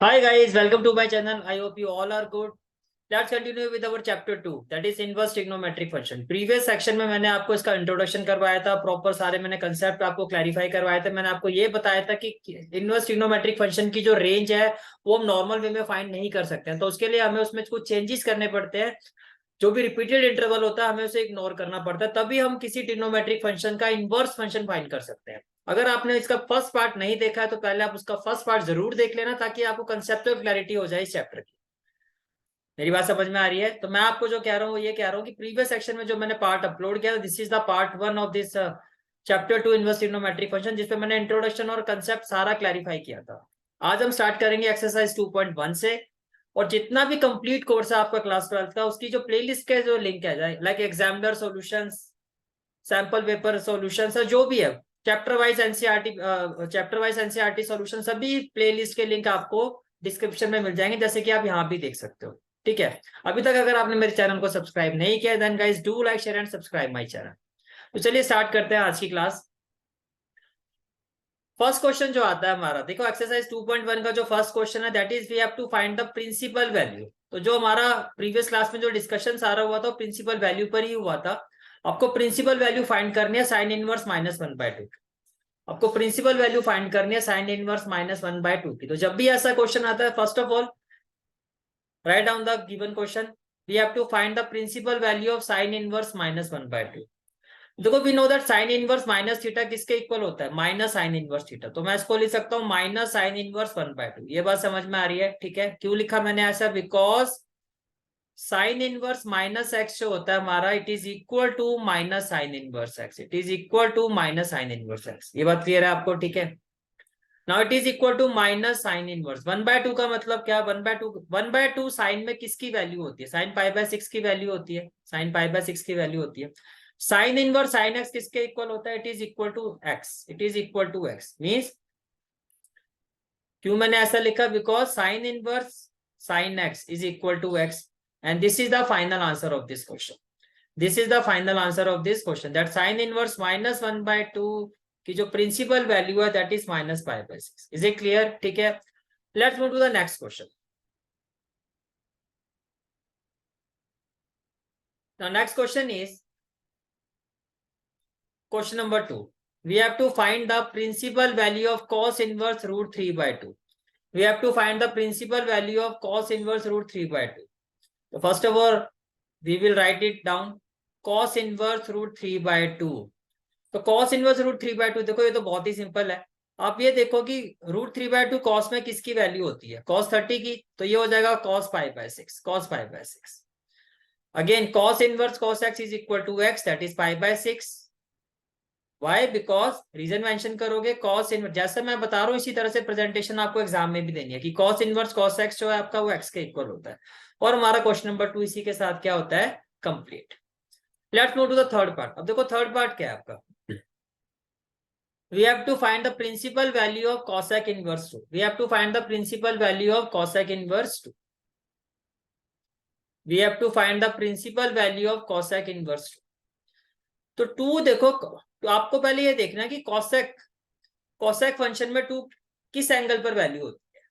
Hi guys, welcome to my channel. I hope you all are good. Let's continue with our chapter 2, that is inverse trigonometric function. Previous section में मैंने आपको इसका introduction करवाया था, proper सारे मैंने concept आपको क्लैरिफाई करवाए थे। मैंने आपको ये बताया था कि इनवर्स ट्रिग्नोमेट्रिक फंक्शन की जो रेंज है वो हम नॉर्मल वे में फाइंड नहीं कर सकते हैं, तो उसके लिए हमें उसमें कुछ चेंजेस करने पड़ते हैं। जो भी रिपीटेड इंटरवल होता है हमें उसे इग्नोर करना पड़ता है, तभी हम किसी ट्रिग्नोमेट्रिक फंक्शन का इनवर्स फंक्शन फाइंड कर सकते हैं। अगर आपने इसका फर्स्ट पार्ट नहीं देखा है तो पहले आप उसका फर्स्ट पार्ट जरूर देख लेना, ताकि आपको कंसेप्चुअल क्लैरिटी हो जाए इस चैप्टर की। मेरी बात समझ में आ रही है? तो मैं आपको जो कह रहा हूँ वो ये कह रहा हूँ कि प्रीवियस सेक्शन में जो मैंने पार्ट अपलोड किया, this is the part 1 of this chapter 2 inverse trigonometric function, जिसपे मैंने इंट्रोडक्शन और कंसेप्ट सारा क्लैरिफाई किया था। आज हम स्टार्ट करेंगे एक्सरसाइज 2.1 से। और जितना भी कंप्लीट कोर्स है आपका क्लास 12 का, उसकी जो प्लेलिस्ट के जो लिंक है, like examiner solutions, sample paper solutions, जो भी है, चैप्टर वाइज एनसीईआरटी सॉल्यूशन, सभी प्लेलिस्ट के लिंक आपको डिस्क्रिप्शन में मिल जाएंगे, जैसे कि आप यहाँ भी देख सकते हो। ठीक है। अभी तक अगर आपने मेरे चैनल को सब्सक्राइब नहीं किया, then guys do like share and subscribe my channel. तो चलिए स्टार्ट करते हैं आज की क्लास। फर्स्ट क्वेश्चन जो आता है हमारा, देखो एक्सरसाइज 2.1 का जो फर्स्ट क्वेश्चन है, that is we have to find the principal value. तो जो हमारा प्रीवियस क्लास में जो डिस्कशन सारा हुआ था प्रिंसिपल वैल्यू पर ही हुआ था। आपको प्रिंसिपल वैल्यू फाइंड करनी है साइन इनवर्स -1/2। आपको प्रिंसिपल वैल्यू फाइंड करनी है साइन इनवर्स -1/2 की। तो जब भी ऐसा क्वेश्चन आता है, first of all write down the given question, we have to find the principal value of sine inverse -1/2। देखो we know that sine inverse minus theta किसके इक्वल होता है? Minus sine inverse theta. तो मैं इसको लिख सकता हूँ माइनस साइन इनवर्स 1/2। ये बात समझ में आ रही है? ठीक है। क्यों लिखा मैंने ऐसा? Because sine inverse minus x जो होता है हमारा, it is equal to minus sine inverse x. It is equal to minus sine inverse x. ये बात क्लियर है आपको? ठीक है। Now it is equal to minus sine inverse 1/2 का मतलब क्या? 1/2 साइन में किसकी वैल्यू होती है? साइन π/6 की वैल्यू होती है। साइन π/6 की वैल्यू होती है। साइन इनवर्स साइन एक्स किसके इक्वल होता है? It is equal to X. It is equal to X means, क्यों मैंने ऐसा लिखा? Because sine inverse sine X is equal to X, and this is the final answer of this question. This is the final answer of this question, that sine inverse -1/2 की जो principal value है, that is -π/6। Is it clear? ठीक है। Let's move to the next question. Now next question is question number 2. We have to find the principal value of cos inverse √3/2. We have to find the principal value of cos inverse √3/2. So first of all, we will write it down. Cos inverse √3/2. तो cos inverse √3/2, देखो ये तो बहुत ही simple है। आप ये देखो कि √3/2 cos में किसकी वैल्यू होती है? cos 30 की। तो ये हो जाएगा cos π/6। cos π/6 again cos inverse cos x is equal to x, that is π/6। Why? Because reason mention करोगे cos इनवर्स, जैसे मैं बता रहा हूँ इसी तरह से प्रेजेंटेशन आपको एग्जाम में भी देनी है कि cos इनवर्स cos x जो है आपका वो x के इक्वल होता है। और हमारा क्वेश्चन नंबर 2 इसी के साथ क्या होता है? Complete. Let's move to the third part. अब देखो थर्ड पार्ट क्या है आपका। We have to find the principal value of cosec inverse 2. We have to find the principal value of cosec inverse 2. We have to find the principal value of cosec inverse 2. तो 2 देखो, तो आपको पहले ये देखना है कि cosec फंक्शन में 2 किस एंगल पर वैल्यू होती है।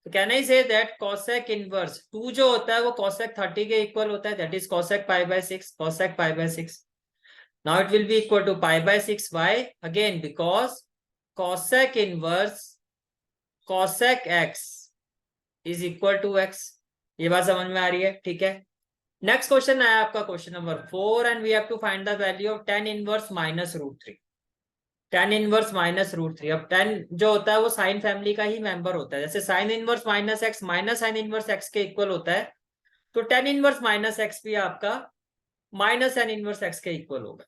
तो can I say that cosec inverse 2 जो होता है वो cosec 30 के इक्वल होता है, that is cosec π/6। cosec π/6 now it will be equal to π/6। why? again because cosec inverse cosec x is equal to x। ये बात समझ में आ रही है? ठीक है। नेक्स्ट क्वेश्चन है आपका question number 4, and we have to find the value of tan inverse -√3। tan inverse -√3। अब tan जो होता है वो साइन फैमिली का ही मेंबर होता है। जैसे sine inverse -x minus sine inverse x के इक्वल होता है, तो tan इनवर्स -x भी आपका माइनस साइन इनवर्स x के इक्वल होगा।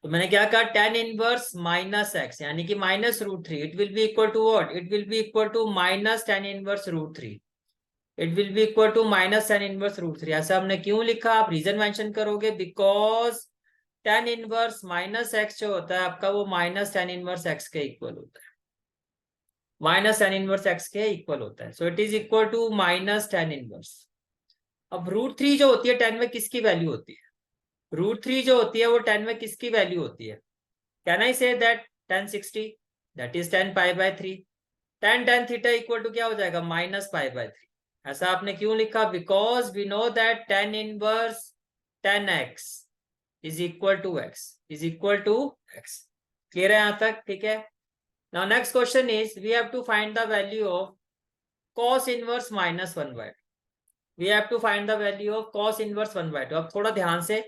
तो मैंने क्या कहा? tan इनवर्स -x यानी कि -√3, it will be equal to what? It will be equal to minus tan inverse √3। It will be equal to minus tan inverse √3। ऐसा हमने क्यों लिखा? आप रीजन मेंशन करोगे, बिकॉज tan इनवर्स -x जो होता है आपका वो माइनस tan इनवर्स x के इक्वल होता है। माइनस tan इनवर्स x के इक्वल होता है। So it is equal to minus tan inverse. अब √3 जो होती है 10 में किसकी वैल्यू होती है? √3 जो होती है वो 10 में किसकी वैल्यू होती है? Can I say that 1060, that is 10 π/3। tan theta equal to क्या हो जाएगा, -π/3। ऐसा आपने क्यों लिखा, because we know that tan inverse tan x is equal to x। Clear है यहां तक, ठीक है। Now next question is we have to find the value of cos inverse -1/2। We have to find the value of cos inverse 1/2। अब थोड़ा ध्यान से,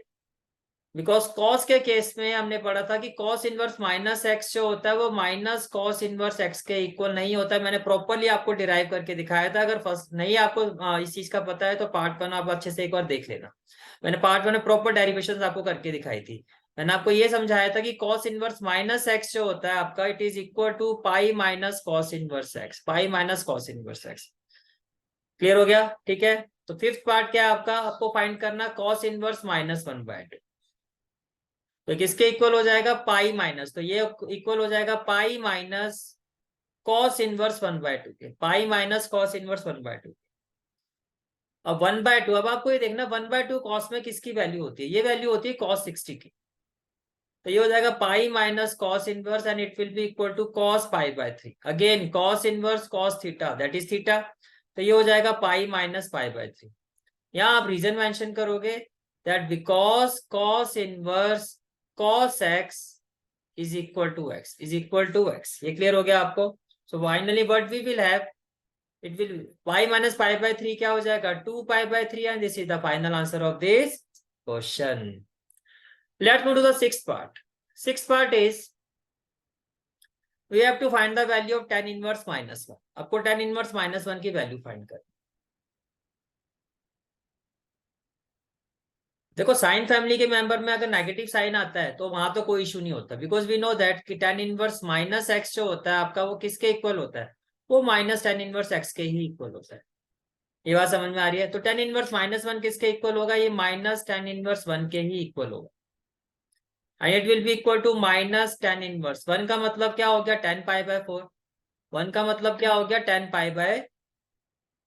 because cos के केस में हमने पढ़ा था कि cos इनवर्स -x जो होता है वो माइनस cos इनवर्स x के इक्वल नहीं होता है। मैंने प्रॉपरली आपको डिराइव करके दिखाया था। अगर फर्स्ट नहीं आपको इस चीज का पता है तो पार्ट 1 आप अच्छे से एक बार देख लेना। मैंने पार्ट 1 में प्रॉपर डेरिवेशन आपको करके दिखाई थी। मैंने आपको ये समझाया था कि cos इनवर्स -x जो होता है आपका, it is equal to pi minus cos inverse x, pi minus cos inverse x। Clear हो गया, ठीक है। तो फिफ्थ पार्ट क्या है आपका, आपको फाइंड करना cos इनवर्स -1/2। तो किसके इक्वल हो जाएगा, पाई माइनस, तो ये इक्वल हो जाएगा पाई माइनस cos इनवर्स 1/2 के, पाई माइनस cos इनवर्स 1/2। अब 1/2, अब आपको ये देखना 1/2 cos में किसकी वैल्यू होती है, ये वैल्यू होती है cos 60 की। तो ये हो जाएगा pi minus cos inverse and it will be equal to cos π/3। Again cos inverse cos theta that is theta, तो ये हो जाएगा पाई माइनस π/3। यहाँ आप रीजन मेंशन करोगे that because cos inverse cos x is equal to x, is equal to x। ये clear हो गया आपको। So finally what we will have, it will pi minus π/3 क्या हो जाएगा, 2π/3 and this is the final answer of this question. Let's move to the sixth part. Sixth part is we have to find the value of tan inverse -1। आपको tan inverse -1 की value find करनी। देखो sign family के member में अगर negative sign आता है तो वहां तो कोई इशू नहीं होता, बिकॉज वी नो दैट कि tan इनवर्स -x जो होता है आपका वो किसके इक्वल होता है, वो माइनस tan इनवर्स x के ही इक्वल होता है। ये बात समझ में आ रही है। तो tan इनवर्स -1 किसके इक्वल होगा, ये माइनस tan इनवर्स 1 के ही इक्वल होगा। And it will be equal to minus tan inverse 1 का मतलब क्या हो गया, tan π/4। 1 का मतलब क्या हो गया, tan π/,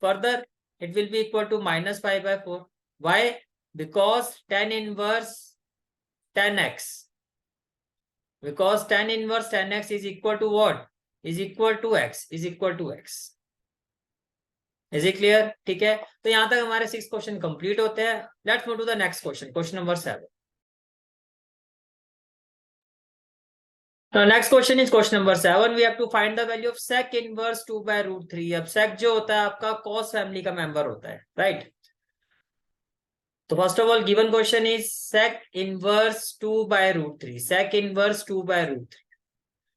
further it will be equal to minus π/4। Why, because tan inverse tan x, because tan inverse tan x is equal to what, is equal to x, is equal to x। Is it clear, ठीक है। तो यहां तक हमारे 6 question complete होते हैं। Let's move to the next question, question number 7। Next question is question number 7। We have to find the value of sec inverse 2/√3। अब sec जो होता है आपका cos फैमिली का मेंबर होता है, राइट। तो first of all given question is sec inverse 2/√3, sec inverse 2/√3।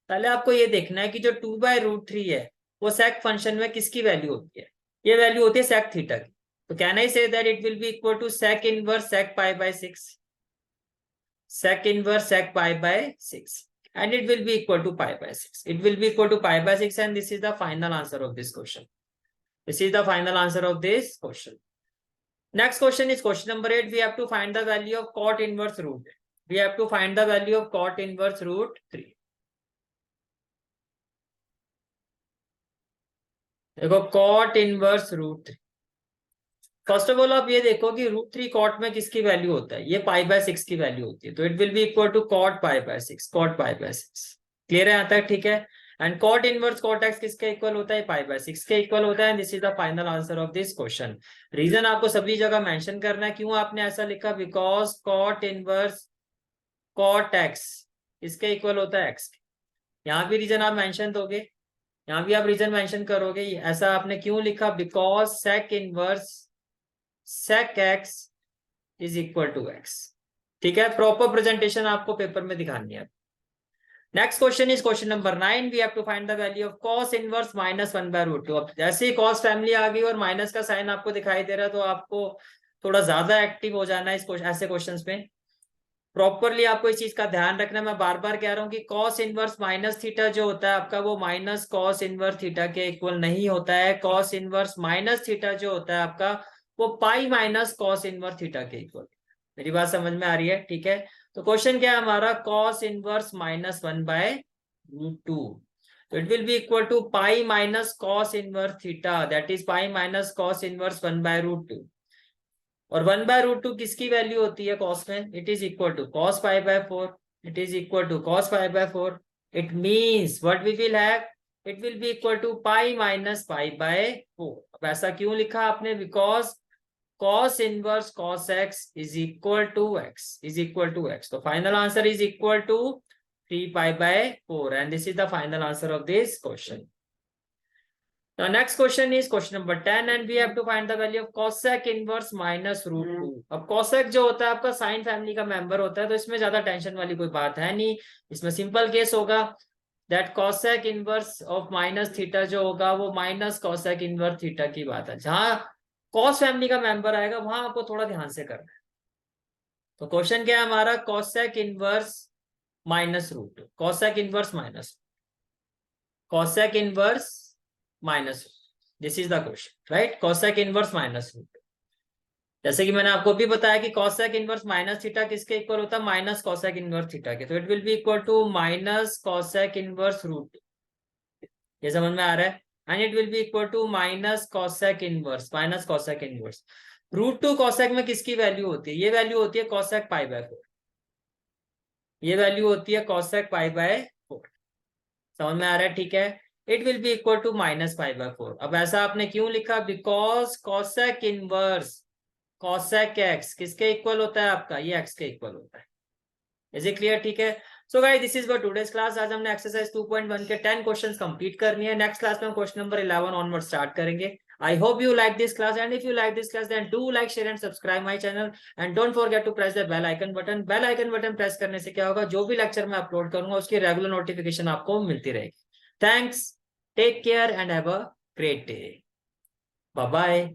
पहले आपको ये देखना है कि जो 2/√3 है वो sec फंक्शन में किसकी वैल्यू होती है, ये वैल्यू होती है sec थीटा की। तो can I say that it will be equal to sec inverse sec π/6, sec inverse sec π/6 and it will be equal to π/6, it will be equal to π/6 and this is the final answer of this question, this is the final answer of this question। Next question is question number 8। we have to find the value of cot inverse root, we have to find the value of cot inverse √3। देखो cot inverse √3, first of all आप ये देखो कि √3 cot में किसकी value होता है, ये π/6 की वैल्यू होती है। तो it will be equal to cot π/6, cot π/6। Clear है यहाँ तक, ठीक है। And cot inverse cot x किसके इक्वल होता है, π/6 के इक्वल होता है। This is the final answer of this question. Reason आपको सभी जगह मेंशन करना है, क्यों आपने ऐसा लिखा, because cot inverse cot x इसके इक्वल होता है x। यहाँ भी रीजन आप मेंशन दोगे, यहाँ भी आप रीजन मेंशन करोगे। ऐसा आपने क्यों लिखा, because sec inverse sec x is equal to x। ठीक है, प्रॉपर प्रेजेंटेशन आपको पेपर में दिखानी है। Next question is question number 9। We have to find the value of cos inverse -1/√2। अब जैसे ही cos फैमिली आ गई और माइनस का साइन आपको दिखाई दे रहा है तो आपको थोड़ा ज्यादा एक्टिव हो जाना है इस ऐसे क्वेश्चंस में। प्रॉपरली आपको इस चीज का ध्यान रखना। मैं बार बार कह रहा हूँ कि cos इनवर्स माइनस थीटा जो होता है आपका, वो माइनस cos इनवर्स थीटा के इक्वल नहीं होता है। cos इनवर्स माइनस थीटा जो होता है आपका, वो पाई माइनस cos इनवर्स थीटा के इक्वल। मेरी बात समझ में आ रही है, ठीक है। तो क्वेश्चन क्या है हमारा, cos इनवर्स -1/√2। तो it will be equal to pi minus cos inverse theta, that is pi minus cos inverse 1/√2। और 1/√2 किसकी वैल्यू होती है cos में, it is equal to cos π/4, it is equal to cos π/4। It means what we will have, it will be equal to pi minus pi by 4। अब ऐसा क्यों लिखा आपने? Because cos inverse cos x is equal to x is equal to x. So final answer is equal to 3 pi by 4, and this is the final answer of this question. Now next question is question number 10, and we have to find the value of cosec inverse minus root 2. अब cosec जो होता है आपका sign family का member होता है, तो इसमें ज्यादा टेंशन वाली कोई बात है नहीं। इसमें सिंपल केस होगा that cosec inverse of minus theta जो होगा वो माइनस cosec इनवर्स थीटा की बात है। जहां cos फैमिली का मेंबर आएगा वहां आपको थोड़ा ध्यान से करना है। तो क्वेश्चन क्या है हमारा? cosec inverse minus root, cosec inverse minus, cosec inverse minus, this is the question, right? cosec inverse minus root. जैसे कि मैंने आपको भी बताया कि cosec इनवर्स माइनस थीटा किसके इक्वल होता है? माइनस cosec इनवर्स थीटा के। तो it will be equal to minus cosec inverse root, ये समझ में आ रहा है? And it will be equal to minus cosec inverse, minus cosec inverse root 2 cosec में किसकी वैल्यू होती है? ये वैल्यू होती है cosec पाई बाय 4, ये वैल्यू होती है cosec पाई बाय 4। समझ में आ रहा है? ठीक है, it will be equal to minus pi by 4। अब ऐसा आपने क्यों लिखा? Because cosec inverse cosec x किसके इक्वल होता है आपका? ये x के इक्वल होता है। Is it clear? ठीक है। So guys this is for today's class. आज हमने एक्सरसाइज 2.1 के 10 क्वेश्चंस कंप्लीट करनी है। नेक्स्ट क्लास में हम क्वेश्चन नंबर 11 ऑनवर्ड स्टार्ट करेंगे। I hope you like this class, and if you like this class then do like, share and subscribe my channel, and don't forget to press the bell icon button. Bell icon button press करने से क्या होगा? जो भी lecture मैं upload करूंगा उसकी regular notification आपको मिलती रहेगी। Thanks, take care and have a great day. Bye bye.